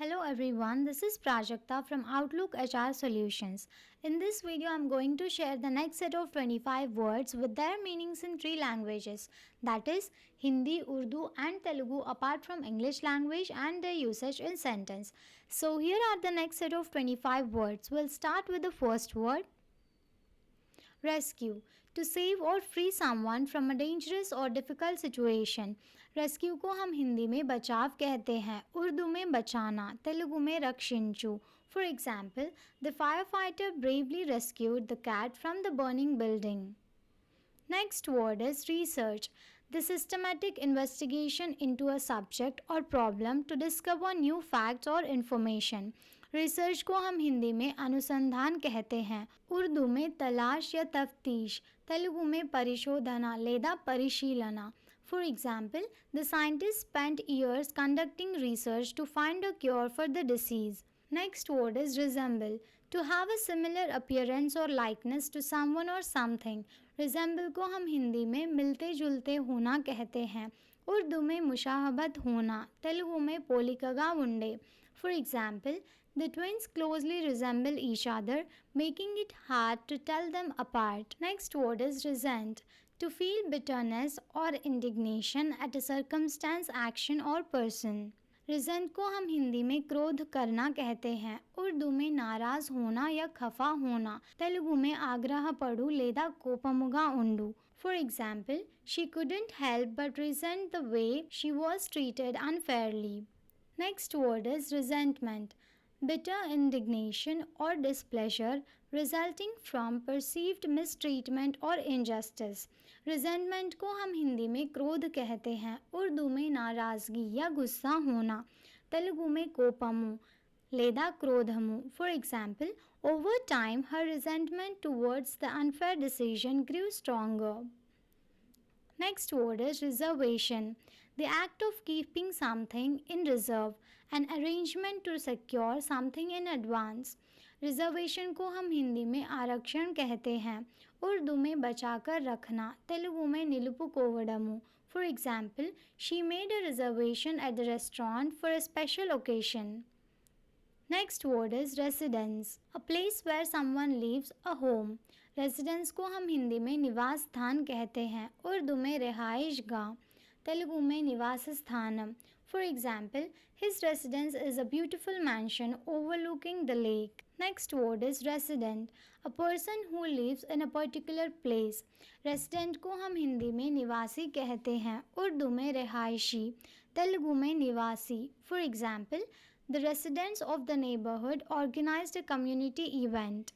Hello everyone, this is Prajakta from Outlook HR Solutions. In this video, I'm going to share the next set of 25 words with their meanings in three languages, that is Hindi, Urdu and Telugu apart from English language and their usage in sentence. So here are the next set of 25 words. We'll start with the first word. Rescue to save और free someone from a dangerous और difficult situation. Rescue को हम हिंदी में बचाव कहते हैं, उर्दू में बचाना, तेलुगु में रक्षिंचु। For example, the fire fighter bravely rescued the cat from the burning building. Next word is research. The systematic investigation into a subject or problem to discover new facts or information. Research को हम हिंदी में अनुसंधान कहते हैं, उर्दू में तलाश या तफ्तीश, तेलुगु में परिशोधना లేదా परिशीलना. For example, the scientists spent years conducting research to find a cure for the disease. Next word is resemble. To have a similar appearance or likeness to someone or something. Resemble को हम हिंदी में मिलते जुलते होना कहते हैं, उर्दू में मुशाहबत होना, तेलुगु में पोलिकगा उंडे. For example, the twins closely resemble each other, making it hard to tell them apart. Next word is resent. To feel bitterness or indignation at a circumstance, action or person. Regent को हम हिंदी में क्रोध करना कहते हैं, उर्दू में नाराज होना या खफा होना, तेलुगु में आग्रह पड़ू లేదా కోపముగా ఉండు. For example, she couldn't help but resent the way she was treated unfairly. Next word is resentment. Bitter indignation or displeasure resulting from perceived mistreatment or injustice. Resentment को हम हिंदी में क्रोध कहते हैं, उर्दू में नाराज़गी या गुस्सा होना, तेलुगु में कोपमु లేదా क्रोधमु. For example, over time her resentment towards the unfair decision grew stronger. Next word is reservation. The act of keeping something in reserve, an arrangement to secure something in advance. Reservation को हम हिंदी में आरक्षण कहते हैं, उर्दू में बचाकर रखना, तेलुगु में निलुपुकोवडमु. For example, she made a reservation at the restaurant for a special occasion. Next word is residence. A place where someone lives, a home. Residence को हम हिंदी में निवास स्थान कहते हैं, उर्दू में रिहाइश गाह, तेलुगु में निवास स्थानम. For example, his residence is a beautiful mansion overlooking the lake. Next word is resident. A person who lives in a particular place. Resident को हम हिंदी में निवासी कहते हैं, उर्दू में रिहायशी, तेलुगु में निवासी. For example, the residents of the neighborhood organized a community event.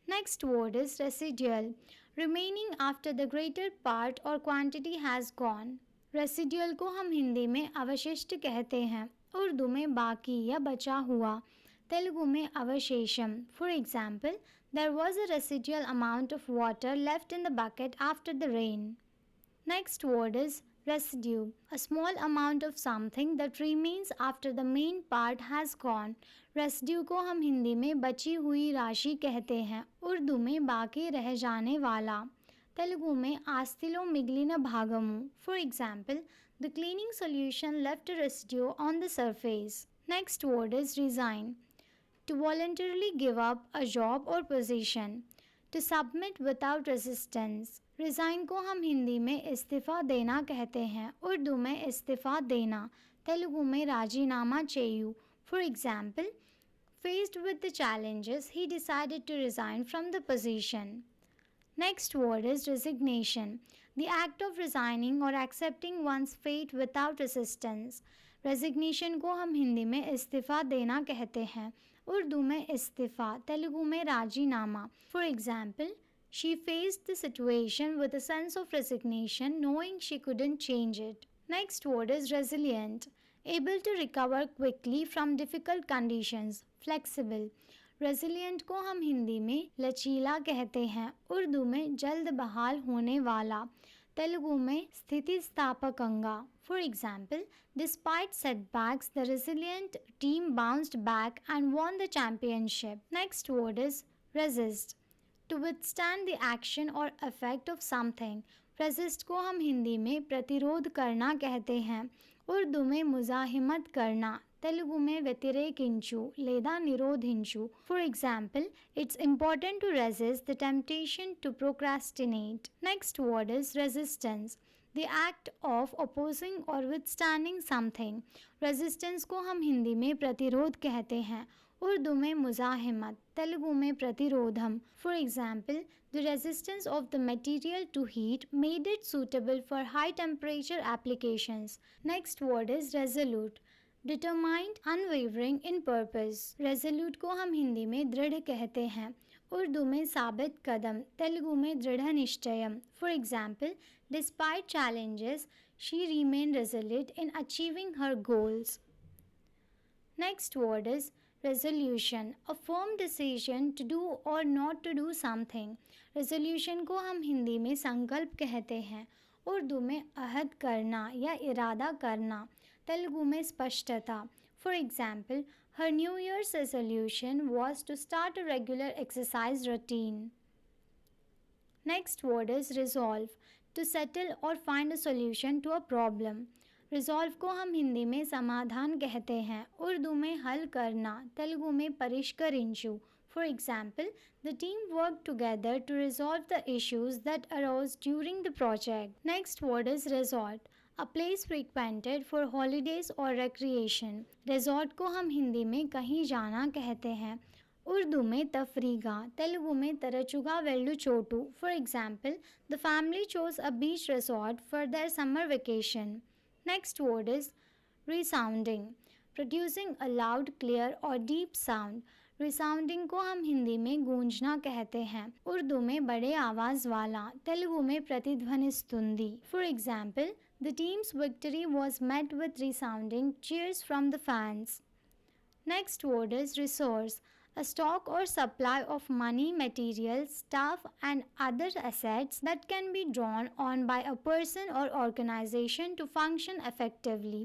Next word is residual. Remaining after the greater part or quantity has gone. Residual को हम हिंदी में अवशिष्ट कहते हैं, उर्दू में बाकी या बचा हुआ, तेलुगु में अवशेषम. For example, there was a residual amount of water left in the bucket after the rain. Next word is residue. A small amount of something that remains after the main part has gone. Residue को हम हिंदी में बची हुई राशि कहते हैं, उर्दू में बाकी रह जाने वाला, तेलुगु में आस्तिलो मिगलिन भागमु. For example, the cleaning solution left a residue on the surface. Next word is resign. To voluntarily give up a job or position. To submit without resistance. Resign को हम हिंदी में इस्तीफ़ा देना कहते हैं, उर्दू में इस्तीफ़ा देना, तेलुगु में राजीनामा చేయు. For example, faced with the challenges, he decided to resign from the position. Next word is resignation. The act of resigning or accepting one's fate without resistance. Resignation को हम हिंदी में इस्तीफ़ा देना कहते हैं, उर्दू में इस्तीफ़ा, तेलुगु में राजीनामा. For example, she faced the situation with a sense of resignation, knowing she couldn't change it. Next word is resilient. Able to recover quickly from difficult conditions. Flexible. Resilient को हम हिंदी में लचीला कहते हैं, उर्दू में जल्द बहाल होने वाला, तेलुगु में स्थितिस्थापकंगा. For example, despite setbacks, the resilient team bounced back and won the championship. Next word is resist. To withstand the action or effect of something. resist को हम हिंदी में प्रतिरोध करना कहते हैं, उर्दू में मुज़ाहिमत करना, తెలుగు में వ్యతిరేకించు లేదా నిరోధించు. For example, it's important to resist the temptation to procrastinate. Next word is resistance. The act of opposing or withstanding something. Resistance को हम हिंदी में प्रतिरोध कहते हैं. उर्दू में मुज़ाहिमत, तेलुगु में प्रतिरोधम. For example, the resistance of the material to heat made it suitable for high temperature applications. Next word is resolute. Determined, unwavering in purpose. Resolute को हम हिंदी में दृढ़ कहते हैं. उर्दू में साबित कदम, तेलुगु में दृढ़ निश्चयम. For example, despite challenges, she remained resolute in achieving her goals. Next word is resolution, a firm decision to do or not to do something. Resolution को हम हिंदी में संकल्प कहते हैं. उर्दू में अहद करना या इरादा करना, तेलुगु में स्पष्टता. For example, her New Year's resolution was to start a regular exercise routine. Next word is resolve, to settle or find a solution to a problem. Resolve को हम हिंदी में समाधान कहते हैं. उर्दू में हल करना, तेलुगु में परिष्करिंचु. For example, the team work together to resolve the issues that arose during the project. Next word is resort, a place frequented for holidays और रिक्रिएशन. रिजॉर्ट को हम हिंदी में कहीं जाना कहते हैं. उर्दू में तफरीगा, तेलुगु में तरचुगा वेल्लु चोटू. For example, the family chose a beach resort for their summer vacation. Next word is resounding, producing a loud, clear or deep sound. Resounding को हम हिंदी में गूंजना कहते हैं. उर्दू में बड़े आवाज़ वाला, तेलुगु में प्रतिध्वनिस्तुंदी. For example, the team's victory was met with resounding cheers from the fans. Next word is resource, a stock or supply of money, materials, staff and other assets that can be drawn on by a person or organization to function effectively.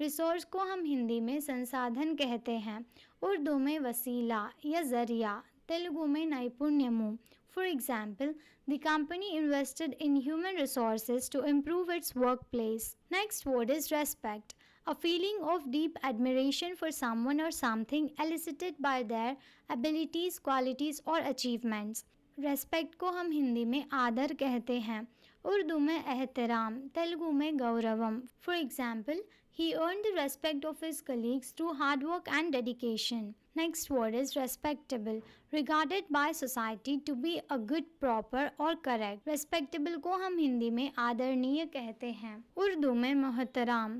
Resource को हम हिंदी में संसाधन कहते हैं. उर्दू में वसीला या जरिया, तेलुगु में नैपुण्यमु. For example, the company invested in human resources to improve its workplace. Next word is respect, a feeling of deep admiration for someone or something elicited by their abilities, qualities or achievements. Respect को हम हिंदी में आदर कहते हैं. उर्दू में एहतराम, तेलुगु में गौरवम. For example, he earned the respect of his colleagues through hard work and dedication. Next word is respectable, regarded by society to be a good, proper or correct. Respectable को हम हिंदी में आदरणीय कहते हैं. उर्दू में मोहतराम,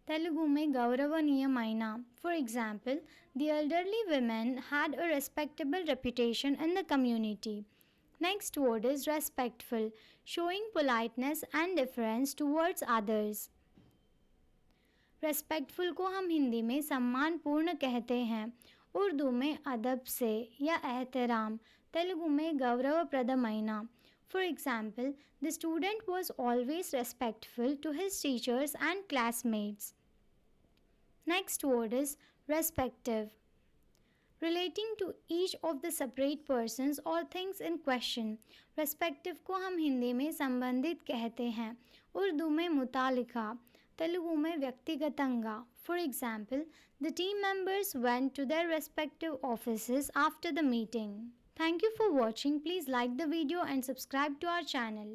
तेलुगु में गौरवनीयమైన. For example, the elderly women had a respectable reputation in the community. Next word is respectful, showing politeness and deference towards others. Respectful को हम हिंदी में सम्मानपूर्ण कहते हैं. उर्दू में अदब से या एहतराम, तेलुगु में गौरवप्रदమైన. For example, the student was always respectful to his teachers and classmates. Next word is respective, relating to each of the separate persons or things in question. Respective को हम हिंदी में संबंधित कहते हैं. उर्दू में मुतालिका, तेलुगु में व्यक्तिगतंगा. For example, the team members went to their respective offices after the meeting. Thank you for watching. Please like the video and subscribe to our channel.